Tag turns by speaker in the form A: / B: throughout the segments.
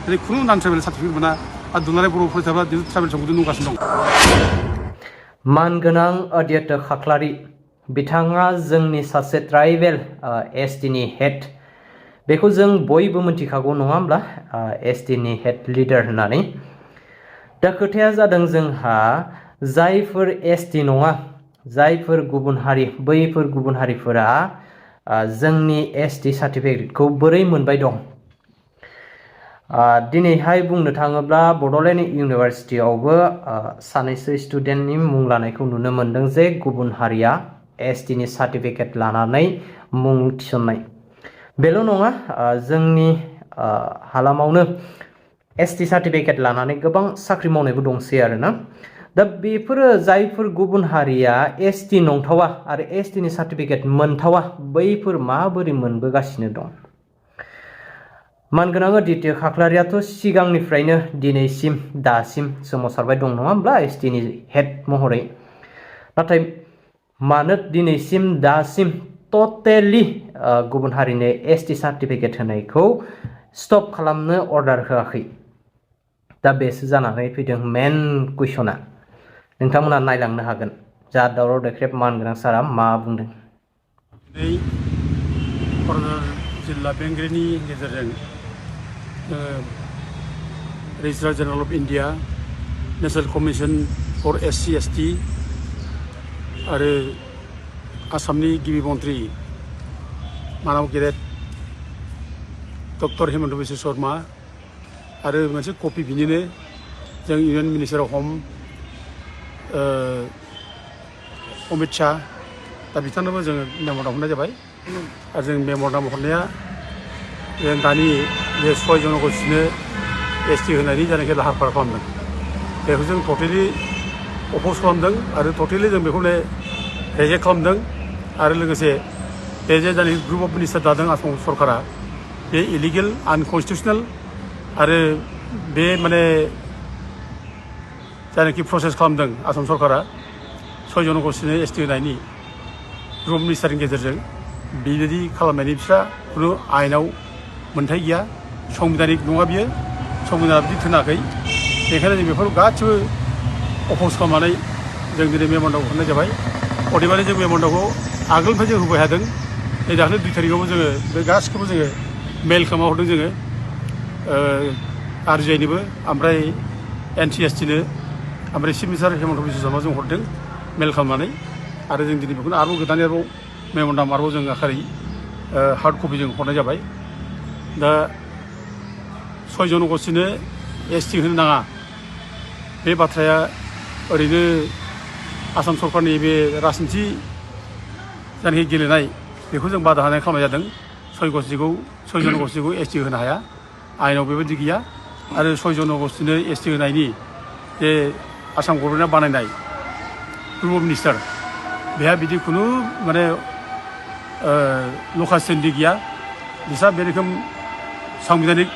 A: 근데 खुनु नान tribal certificate मोना आरो दुलाराय बर' फरायसाफ्रा ट्राइबेल समखौ नुगासिनो दं।
B: मानगोनां अदित्य खाख्लारि बिथाङा जोंनि सासे ट्राइबेल एसटि नि हेड बेखौ जों बयबो मिथिखागौ नङा होमब्ला एसटि नि हेड लिडार होननानै दा खोथाया जादों जोंहा जायफोर एसटि नङा जायफोर गुबुन हारि बैफोर गुबुन हारिफोरा जोंनि एसटि सार्टिफिकेटखौ बोरै मोनबाय दं दिनैहाय बुंनो थाङोब्ला बड'लेण्ड इउनिभारसिटियावबो सानैसो स्टुडेन्टनि मुं लानायखौ नुनो मोनदों जे गुबुन हारिया एसटि नि सार्टिफिकेट लानानै मुं थिसननाय बेल' नङा जोंनि हालामावनो एसटि सार्टिफिकेट लानानै गोबां साख्रि मावनायबो दंसै आरोना दा बेफोरो जायफोर गुबुन हारिया एसटि नंथावा आरो एसटि नि सार्टिफिकेट मोनथावा बैफोर माबोरै मोनबोगासिनो दं मानगोनां अदित्य खाख्लारियाथ' सिगांनिफ्रायनो दिनैसिम दासिम सोमावसारबाय दं नङा होमब्ला एसटि नि हेड महरै नाथाय मानो दिनैसिम दासिम टटेलि गुबुन हारिनो एसटि सार्टिफिकेट होनायखौ स्टप खालामनो अर्डार होआखै दा बेसो जानानै फैदों मेन कुइसना नोंथांमोना नायलांनो हागोन जा दावराव देख्रेब मानगोनां सारा मा बुंदों
A: क'क्राझार जिल्ला बेंगिरिनि गेजेरजों registrar general of India national commission for SC ST आरो आसामनि गिबि मन्त्रि मानाव गेदेर डक्टर हिमन्त बिश्व शर्मा आरो मोनसे कपि बिनिनो जों इउनियन मिनिस्टार अफ हम अमित शाह दा बिथांनोबो जोङो मेम'रेन्डाम हरनाय जाबाय आरो जों मेम'रेन्डाम हरनाया जों दानि बे 6 जनगोष्ठीनो एसटि होनायनि जायनाखि लाहार फाहार खालामदों बेखौ जों टटेलि अपोज खालामदों आरो टटेलि जों बेखौनो रिजेक्ट खालामदों आरो लोगोसे बे जे जायनाखि ग्रुप अफ मिनिस्टार दादों आसाम सरकारा बे इलिगेल आनकनस्टिटिउसनेल आरो बे माने जायनाखि प्रसेस खालामदों आसाम सरकारा 6 जनगोष्ठीनो एसटि होनायनि ग्रुप मिनिस्टारनि गेजेरजों बेबायदि खालामनायनि बिस्रा खुनु आयेनाव मोन्थाय गैया संबिधानिक नङा बियो संबिधाना बिदि थोनाखै बेखायनो जों बेफोरखौ गासिबो अपोज खालामनानै जों दिनै मेम'रेन्डाम हरनाय जाबाय अदेबानि जों मेम'रेन्डामखौ आगोलनिफ्राय जों होबाय थादों नै दाख्लै 2 तारिखआवबो जोङो बे गासिखौबो जोङो मेल खालामना हरदों जोङो आरजिआइनोबो ओमफ्राय एनसिएसटिनो ओमफ्राय चिफ मिनिस्टार हिमन्त बिश्व शर्मा जों हरदों मेल खालामनानै आरो जों दिनै बेखौनो आरोबाव गोदानै आरोबाव मेम'रेन्डाम आरोबाव जों आखारै हार्ड कपि जों हरनाय जाबाय दा 6 जनगोष्ठीनो एसटि होनो नाङा बे बाथ्राया ओरैनो आसाम सरकारनि बे राजनिथि जायनाखि गेलेनाय बेखौ जों बादा होनाय खालामनाय जादों 6 जनगोष्ठीखौ एसटि होनो हाया आयेनाव बेबायदि गैया आरो 6 जनगोष्ठीनो एसटि होनायनि जे आसाम गभर्नमेन्टआ बानायनाय ग्रुप अफ मिनिस्टार बेहा बिदि खुनु माने लकाल स्टेन्डिं गैया बिसा बे रोखोम संबिधानिक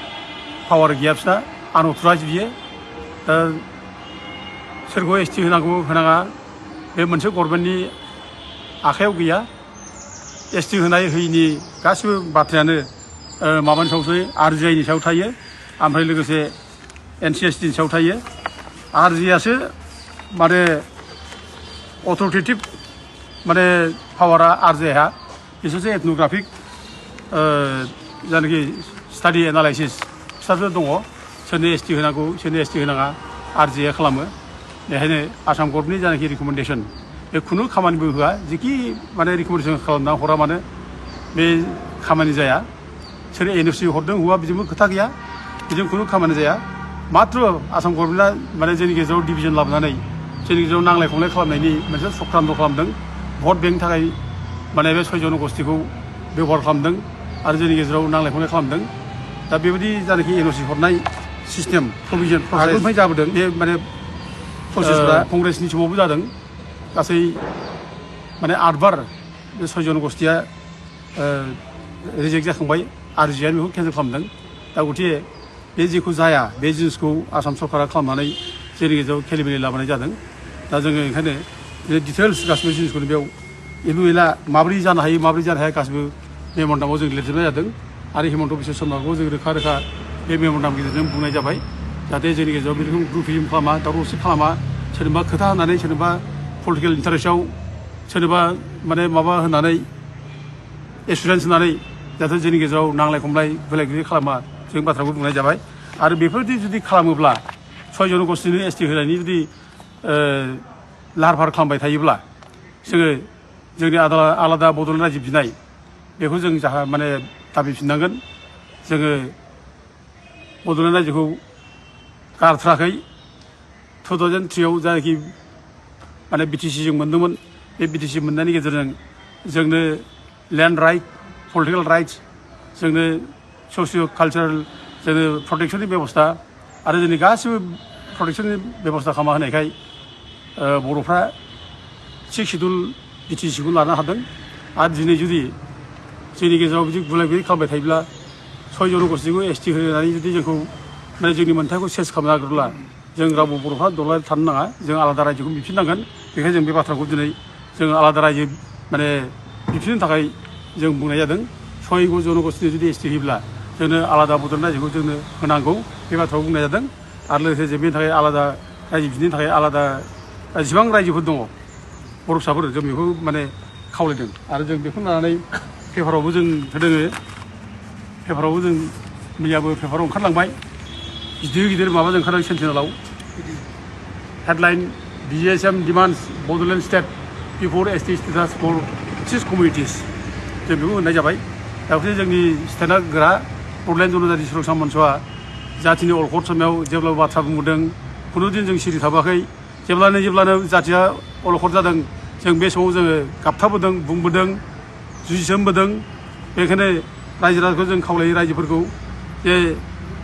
A: पावार गैया बिसा आनअथराइज बियो दा सोरखौ एसटि होनांगौ होनाङा बे मोनसे गभर्नमेन्टनि आखायाव गैया एसटि होनाय होयिनि गासिबो बाथ्रायानो माबानि सायावसो आरजिआइनि सायाव थायो ओमफ्राय लोगोसे एनसिएसटिनि सायाव थायो आरजिआइआसो माने अथरिटेटिभ माने पावारा आरजिआइहा बिसोरसो एथन'ग्राफिक जायनाखि स्टाडि एनालाइसिस बिसोरसो दङ सोरनो एसटि होनांगौ सोरनो एसटि होनाङा आरजिआइआ खालामो बेखायनो आसाम गभर्नमेन्टनि जायनाखि रिकमेन्डेसन बे खुनु खामानिबो होआ जिखि माने रिकमेन्डेसन खालामना हरा मानो बे खामानि जाया सोर एनअसि हरदों हौवा बिदिबो खोथा गैया बिदिनो खुनु खामानि जाया मात्र आसाम गभर्नमेन्टआ माने जोंनि गेजेराव डिभिजन लाबोनानै जोंनि गेजेराव नांलाय खमलाय खालामनायनि मोनसे चक्रान्त खालामदों भट बेंकनि थाखाय माने बे 6 जनगोष्ठीखौ बेबहार खालामदों आरो जोंनि गेजेराव नांलाय खमलाय खालामदों दा बेबायदि जायनाखि एनअसि हरनाय सिस्टेम प्रभिजन आगोलनिफ्राय जाबोदों बे माने प्रसेसफ्रा कंग्रेसनि समावबो जादों गासै माने 8 बार बे 6 जनगोष्ठीया रिजेक्ट जाखांबाय आरजिआइआ बेखौ केन्सेल खालामदों दा गथिखे बे जेखौ जाया बे जिनिसखौ आसाम सरकारा खालामनानै जोंनि गेजेराव खेलिमेलि लाबोनाय जादों दा जोङो ओंखायनो डिटेल्स गासिबो जिनिसखौनो बेयाव एलु एला माबोरै जानो हायो माबोरै जानो हाया गासिबो मेम'रेन्डामाव जों लिरजोबनाय जादों आरो हिमन्त बिश्व शर्माखौ जों रोखा रोखा बे मेम'रेन्डामनि गेजेरजों बुंनाय जाबाय जाहाथे जोंनि गेजेराव बे रोखोम ग्रुपिजम खालामा दावराव दावसि खालामा सोरनोबा खोथा होनानै सोरनोबा पलिटिकेल इन्टारेस्टआव सोरनोबा माने माबा होनानै एसुरेन्स होनानै जाहाथे जोंनि गेजेराव नांलाय खमलाय बेले बेजे खालामा जों बाथ्राखौ बुंनाय जाबाय आरो बेफोरबायदि जुदि खालामोब्ला 6 जनगोष्ठीनि एसटि होनायनि जुदि लाहार फाहार खालामबाय थायोब्ला जोङो जोंनि आलादा बड'लेण्ड रायजो बिनाय बेखौ जों जाहा माने दाबिफिननांगोन जोङो बड'लेण्ड रायजोखौ गारथाराखै 2003आव जायखि माने बिटिसि जों मोन्दोंमोन बे बिटिसि मोननायनि गेजेरजों जोंनो लेन्ड राइट पलिटिकेल राइट्स जोंनो ससिय' कालचारेल जोंनो प्रटेक्सननि बेबस्था आरो जोंनि गासिबो प्रटेक्सननि बेबस्था खालामना होनायखाय बर'फ्रा 6 शिड्युल बिटिसिखौ लानो हादों आरो दिनै जुदि जोंनि गेजेराव बिदि गुलाय गुजाय खालामबाय थायोब्ला 6 जनगोष्ठीखौ एसटि होनानै जुदि जोंखौ माने जोंनि मोन्थायखौ सेस खालामनो नागिरोब्ला जों रावबो बर'फ्रा दलर थानो नाङा जों आलादा रायजोखौ बिफिननांगोन बेखायनो जों बे बाथ्राखौ दिनै जों आलादा रायजो माने बिफिननो थाखाय जों बुंनाय जादों 6 जनगोष्ठीनि जुदि एसटि होयोब्ला जोंनो आलादा बड'लेण्ड रायजोखौ जोंनो होनांगौ बे बाथ्राखौ बुंनाय जादों आरो लोगोसे जों बेनि थाखाय आलादा रायजो बिनो थाखाय आलादा जेसेबां रायजोफोर दङ बर' फिसाफोर जों बेखौ माने खावलायदों आरो जों बेखौ लानानै पेपारावबो जों होदों पेपारावबो जों मैयाबो पेपाराव ओंखारलांबाय गिदिर गिदिर माबाजों ओंखारदों सेन्टिनेलाव headline BSM demands Bodoland state before ST status for 6 communities जों बेखौ होननाय जाबाय दा बेखायनो जोंनि स्टेटआ गोरा बड'लेण्ड जनजाति सुरक्षा मन्चआ जातिनि अलखद समाव जेब्लाबो बाथ्रा बुंबोदों खुनु दिन जों सिरि थाबाखै जेब्लानो जातिया अलखद जादों जों बे समाव जोङो गाबथाबोदों बुंबोदों जुजिसोमबोदों बेखायनो रायजो राजाखौ जों खावलायो रायजोफोरखौ जे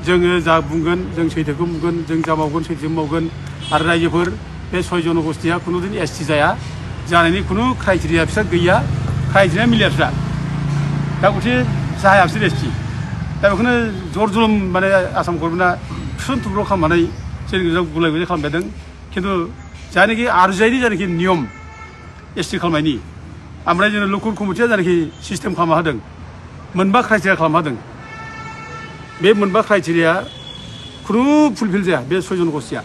A: जोङो जा बुंगोन जों सैथोखौ बुंगोन जों जा मावगोन सैथो मावगोन आरो रायजोफोर बे 6 जनगोष्ठीया खुनु दिन एसटि जाया जानायनि खुनु क्राइटेरिया बिसोर गैया क्राइटेरिया मिलिया बिसोर दा गथे जाया बिसोर एसटि दा बेखौनो जर जुलुम माने आसाम गभर्नमेन्टआ थुसन थुब्र खालामनानै जोंनि गेजेराव गुलाय गुजाय खालामबाय थादों खिन्थु जायनाखि आरजिआइनि जायनाखि नियम एसटि खालामनायनि ओमफ्राय जोंनो लकेल कमिटिया जायनाखि सिस्टेम खालामना होदों मोनबा क्राइटेरिया खालामना होदों बे मोनबा क्राइटेरिया खुनु फुलफिल जाया बे 6 जनगोष्ठीया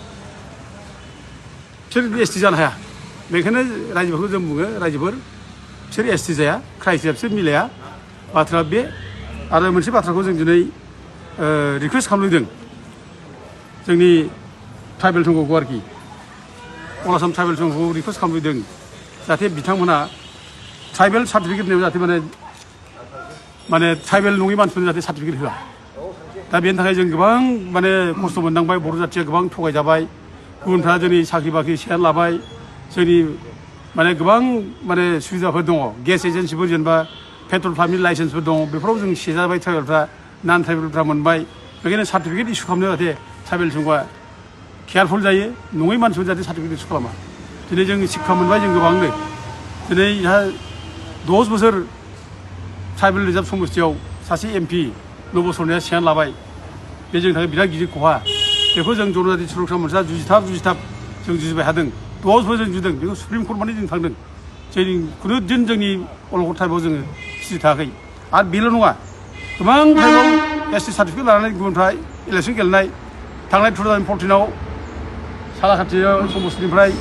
A: बिसोर एसटि जानो हाया बेखायनो रायजोफोरखौ जों बुङो रायजोफोर बिसोर एसटि जाया क्राइटेरिया बिसोर मिलाया बाथ्राया बे आरो मोनसे बाथ्राखौ जों दिनै रिकुवेस्ट खालामदों जोंनि ट्राइबेल संघखौ आरोखि अल आसाम ट्राइबेल संघखौ रिकुवेस्ट खालामदों जाहाथे बिथांमोना ट्राइबेल सार्टिफिकेट होनायाव जाहाथे माने ट्राइबेल नङि मानसिफोरनो जाहाथे सार्टिफिकेट होआ दा बेनि थाखाय जों गोबां माने खस्थ' मोननांबाय बर' जाथिया गोबां थगायजाबाय गुबुनफ्रा जोंनि साख्रि बाख्रि सेयार लाबाय जोंनि माने गोबां माने सुबिदाफोर दङ गेस एजेन्सिफोर जेनेबा पेट्रल पाम्पनि लाइसेन्सफोर दङ बेफोराव जों सेजाबाय ट्राइबेलफ्रा नन ट्राइबेलफ्रा मोनबाय बेखायनो सार्टिफिकेट इसु खालामनो जाहाथे ट्राइबेल संघआ केयारफुल जायो नङै मानसिफोर जाहाथे सार्टिफिकेट इसु खालामा दिनै जों शिक्षा मोनबाय जों गोबांनो दिनै 10 बोसोर ट्राइबेल रिजार्भ समस्तियाव सासे MP नबसरनाया सेयार लाबाय बे जोंनि थाखाय बिराद गिदिर खहा बेखौ जों जनजाति सुरक्षा मन्चआ जुजिथाब जों जुजिबाय थादों 10 बोसोर जों जुजिदों बेखौ सुप्रिम कर्ट माने जों थांदों जों खुनु दिन जोंनि अलखद टाइपआव जोङो सिरि थायाखै आरो बेल' नङा गोबां टाइपआव एसटि सार्टिफिकेट लानानै गुबुनफ्रा इलेक्सन गेलेनाय थांनाय 2014आव सालाकाथि समस्तिनिफ्राय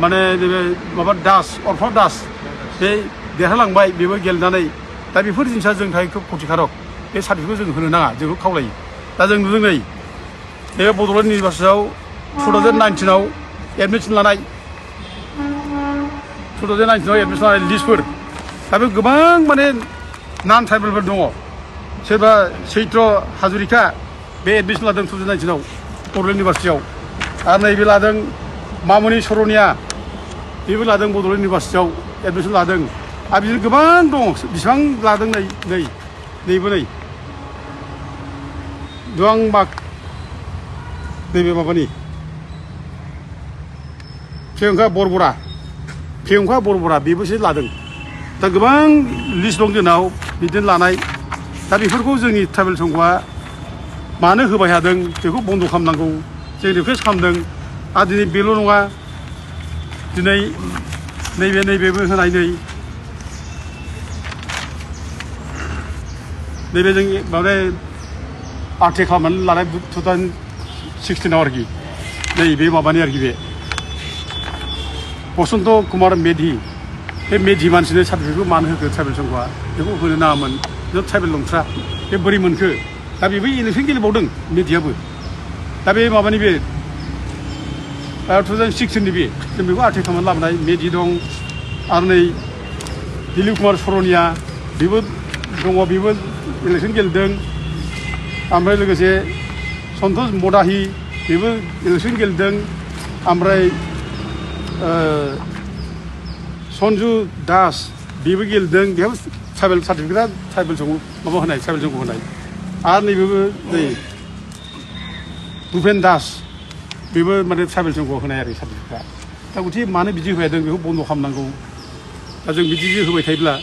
A: माने नैबे माबा अर्फा दास बे देरहालांबाय बेबो गेलेनानै दा बेफोर जिनिसा जोंनि थाखाय खोब खथिकारक बे सार्टिफिकेटखौ जों होनो नाङा जोंखौ खावलायो दा जों नुदों नै बे बड'लेण्ड इउनिभार्सिटियाव 2019आव एडमिसन लानाय 2019आव एडमिसन लानाय लिस्टफोर दा बे गोबां माने नन ट्राइबेलफोर दङ सोरबा चैत्र हाजरिका बे एडमिसन लादों 2019आव बड'लेण्ड इउनिभार्सिटियाव आरो नैबे लादों मामुनि सरनिया बेबो लादों बड'लेण्ड इउनिभार्सिटियाव एडमिसन लादों आरो बिदिनो गोबां दङ बेसेबां लादों नैबो दुवां माग नैबे माबानि प्रियंका बरबरा बेबोसो लादों दा गोबां लिस्ट दं जोंनाव बिदिनो लानाय दा बेफोरखौ जोंनि ट्राइबेल संघआ मानो होबाय थादों बेखौ बन्द' खालामनांगौ जों रिकुवेस्ट खालामदों आरो दिनै बेल' नङा दिनै नैबेबो होनाय नैबे जों माने आर्टिक खालामनानै लानाय 2016 आरोखि नैबे माबानि आरोखि बे बसन्त कुमार मेधि बे मेधि मानसिनो सार्टिफिकेटखौ मानो होखो ट्राइबेल संघआ बेखौ होनो नाङामोन ट्राइबेल नंथ्रा बे बोरै मोनखो दा बेबो इलेक्सन गेलेबावदों मेधियाबो दा बे माबानि बे 2016 नि बे जों बेखौ आर्टिक खालामनानै लाबोनाय मेधि दं आरो नै दिलीप कुमार सरनिया बेबो दङ बेबो इलेक्सन गेलेदों ओमफ्राय लोगोसे सन्तोष मदाहि बेबो इलेक्सन गेलेदों ओमफ्राय सन्जु दास बेबो गेलेदों बेहाबो ट्राइबेल सार्टिफिकेटआ ट्राइबेल संघ माबा होनाय ट्राइबेल संघ होनाय आरो नैबेबो नै भुपेन दास बेबो माने ट्राइबेल संघ होनाय आरो सार्टिफिकेटआ दा गथि मानो बिदि होदों बेखौ बन्द' खालामनांगौ दा जों बिदि होबाय थायोब्ला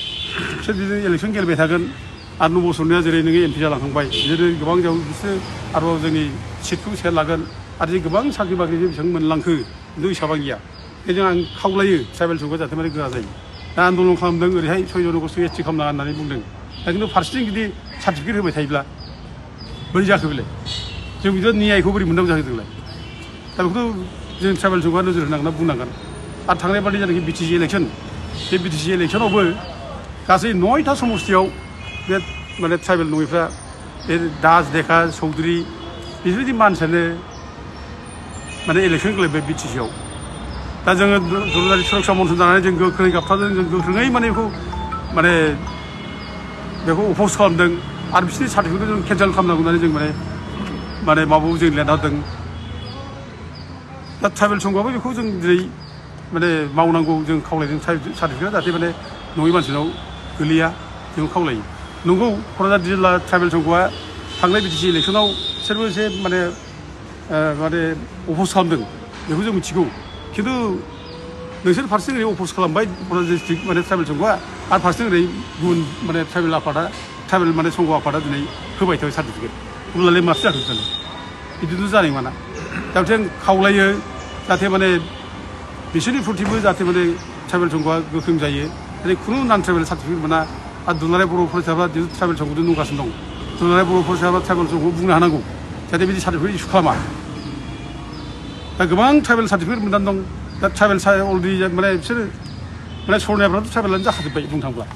A: बिसोर बिदिनो इलेक्सन गेलेबाय थागोन आरो 9 बोसोरनिया जेरै नोङो एमपि जालांखांबाय बिदिनो गोबां जाव बिसोर आरोबाव जोंनि सिटखौ सेर लागोन आरो जे गोबां साख्रि बाख्रि बेसेबां मोनलांखो खिन्थु हिसाबा गैया बेजों आं खावलायो ट्राइबेल संघआ जाहाथे माने गोरा जायो दा आन्दलन खालामदों ओरैहाय 6 जनखौ एसटि खालामनाङा होननानै बुंदों दा खिन्थु फारसेथिं जुदि सार्टिफिकेट होबाय थायोब्ला बोरै जाखो बेलाय जों बिदिनो न्यायखौ बोरै मोननांगौ जाखो जोंलाय दा बेखौथ' जों ट्राइबेल संघआ नोजोर होनांगोन बुंनांगोन आरो थांनाय बादि जानाखि बिटिसि इलेक्सन बे बिटिसि इलेक्सनावबो गासै 9टा समस्तियाव बे माने ट्राइबेल नङिफ्रा बे दास देखा चौधुरी बेफोरबायदि मानसियानो माने इलेक्सन गेलेबाय बिटिसिआव दा जोङो दुलाराय सुरक्षा मन्थ्रि जानानै जों गोख्रोङै गाबथादों जों गोख्रोङै माने बेखौ अफस खालामदों आरो बिसोरनि सार्टिफिकेटखौ जों केन्सेल खालामनांगौ होननानै जों माने माबायाव जों लिरना होदों दा ट्राइबेल संघआबो बेखौ जों दिनै माने मावनांगौ जों खावलायदों सार्टिफिकेटआ जाहाथे माने नङै मानसिनाव गोलैया जों खावलायो नंगौ क'क्राझार जिल्ला ट्राइबेल संघआ थांनाय बिटिसि इलेक्सनाव बिसोरबो एसे माने अफस खालामदों बेखौ जों मिथिगौ खिन्थु नोंसोर फारसेथिं ओरै अफस खालामबाय क'क्राझार डिस्ट्रिक्ट माने ट्राइबेल संघआ आरो फारसेथिं ओरै गुबुन माने ट्राइबेल आफादा ट्राइबेल माने संघ आफादा दिनै होबाय थाबाय सार्टिफिकेट अब्लालाय माथो जाखो जानो बिदिथ' जानाय नङाना दा बिथिं खावलायो जाहाथे माने बिसोरनि फुरथिबो जाहाथे माने ट्राइबेल संघआ गोख्रों जायो जेरै खुनु नान ट्राइबेल सार्टिफिकेट मोना आरो दुलाराय बर' फरायसाफ्रा ट्राइबेल संघखौ नुगासिनो दं दुलाराय बर' फरायसाफ्रा ट्राइबेल संघखौ बुंनो हानांगौ जाहाथे बिदि सार्टिफिकेट इस्यु खालामा दा गोबां ट्राइबेल सार्टिफिकेट मोननानै दं दा ट्राइबेल अलरेडि माने बिसोरो माने सरनायाफ्राथ' ट्राइबेलानो जाखाजोब्बाय बुंनो थाङोब्ला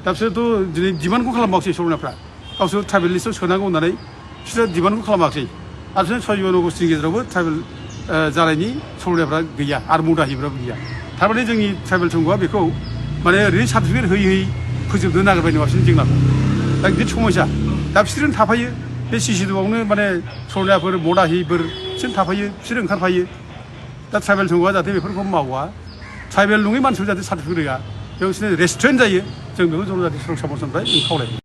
A: दा बिसोरथ' दिनै डिमान्डखौ खालामाखिसै सरनाफ्रा गावसोर ट्राइबेल लिस्टआव सोनांगौ होननानै बिसोरो डिमान्डखौ खालामाखिसै आरो बिसोर 6 जन'गोष्ठीनि गेजेरावबो ट्राइबेल जानायनि सरनायफ्रा गैया आरो मुदाहिफ्राबो गैया थारमाने जोंनि ट्राइबेल संघआ बेखौ माने ओरैनो सार्टिफिकेट होयै फोजोबनो नागिरबाय नङा बिसोरनि जेंनाखौ दा गिदिर समस्या दा बिसोरनो थाफायो बे सिसिडुआवनो माने सरनायाफोर मदाहिफोर बिसोर थाफायो बिसोर ओंखारफायो दा ट्राइबेल संघआ जाहाथे बेफोरखौ मावा ट्राइबेल नङै मानसिफोर जाहाथे सार्टिफिकेट होआ बेयाव बिसोरनो रेस्ट्रेन्ट जायो जों बेखौ जनजाति सुरक्षा मन्थ्रिनिफ्राय जों खावलायो